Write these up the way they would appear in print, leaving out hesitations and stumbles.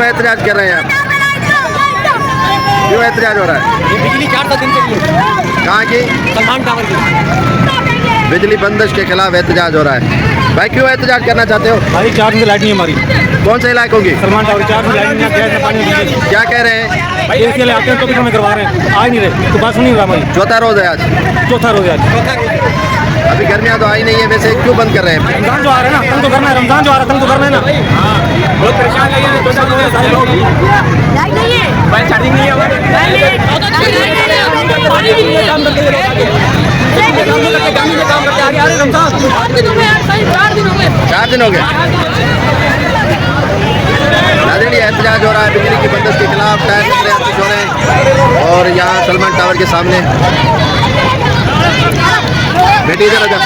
एहतजाज कर रहे हैं आप? क्यों एहतजाज हो रहा है? ये बिजली 4 दिन से कहाँ की? सलमान टावर की बिजली बंदिश के खिलाफ एहतजाज हो रहा है। भाई क्यों एहतजाज करना चाहते हो? भाई 4 दिन से लाइट नहीं है हमारी। कौन से इलाकों की? सलमान टावर 4 दिन लाइट नहीं है, गैस पानी नहीं है। क्या कह रहे हैं? भाई इसके लिए आते हैं तो भी हमें करवा रहे हैं, आ ही नहीं रहे। तो बात सुनी हमारी। चौथा रोज है आज। चौथा रोज है आज। अभी गर्मियाँ तो आई नहीं है, वैसे क्यों बंद कर रहे हैं? रमजान जो आ रहा है ना, तंग तो करना है। रमजान जो आ रहा है तंग तो करना है ना। बहुत परेशान है ये सारे लोग। लाइट नहीं है, भाई चार्जिंग नहीं है हमारे। पानी भी नहीं है, काम करते हुए लोग आगे। काम करते आगे आ रहे रमजान। 4 दिन हो गए यार, सही 4 दिन हो गए। 4 दिन हो गए। नाज़रीन, एहतजाज हो रहा है बिजली की बंदिश के खिलाफ। टायर निकले आपकी छोड़े और यहाँ सलमान टावर के सामने बेटी इधर आजा।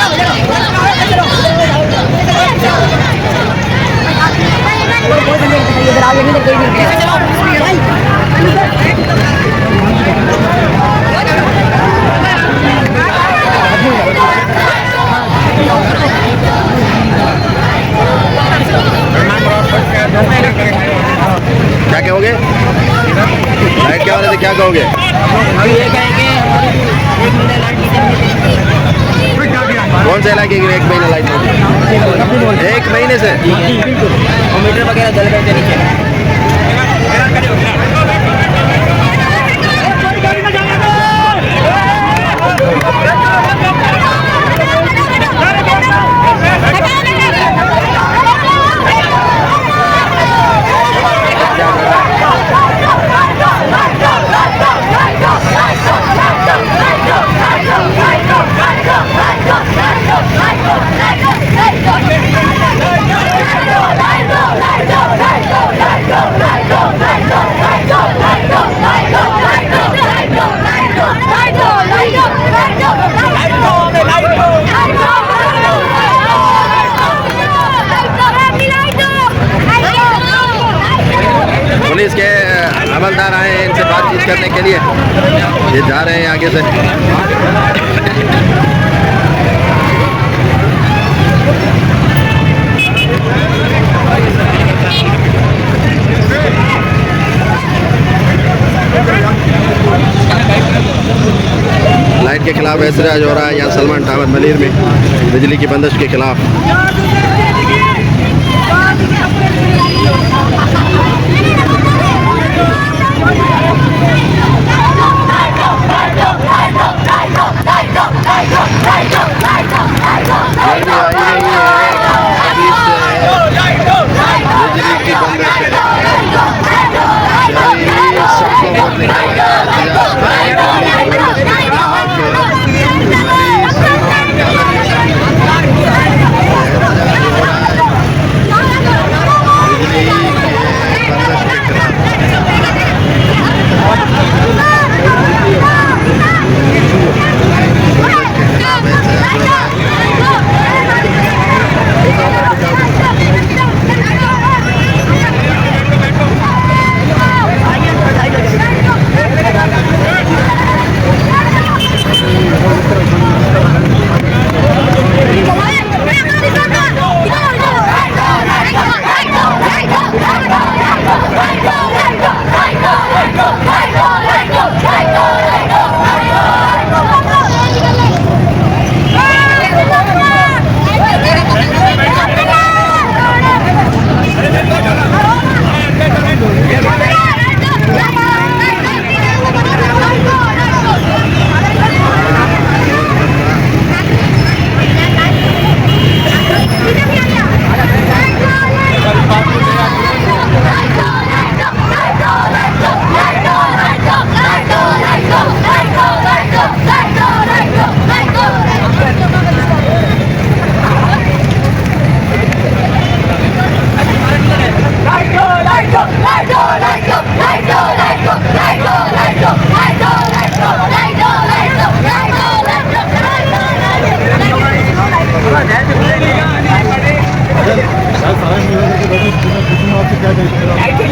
क्या कहोगे? लाइट के वाले से क्या कहोगे? हम ये कहेंगे 1 महीने लाइट की कौन से इलाके की 1 महीना लाइट नहीं? 1 महीने से और मीटर वगैरह जल गए थे नीचे। पुलिस के अमलदार आए हैं इनसे बातचीत करने के लिए। ये जा रहे हैं आगे से। लाइट के खिलाफ एहतजाज हो रहा है यहाँ सलमान टावर मलीर में बिजली की बंदिश के खिलाफ। क्या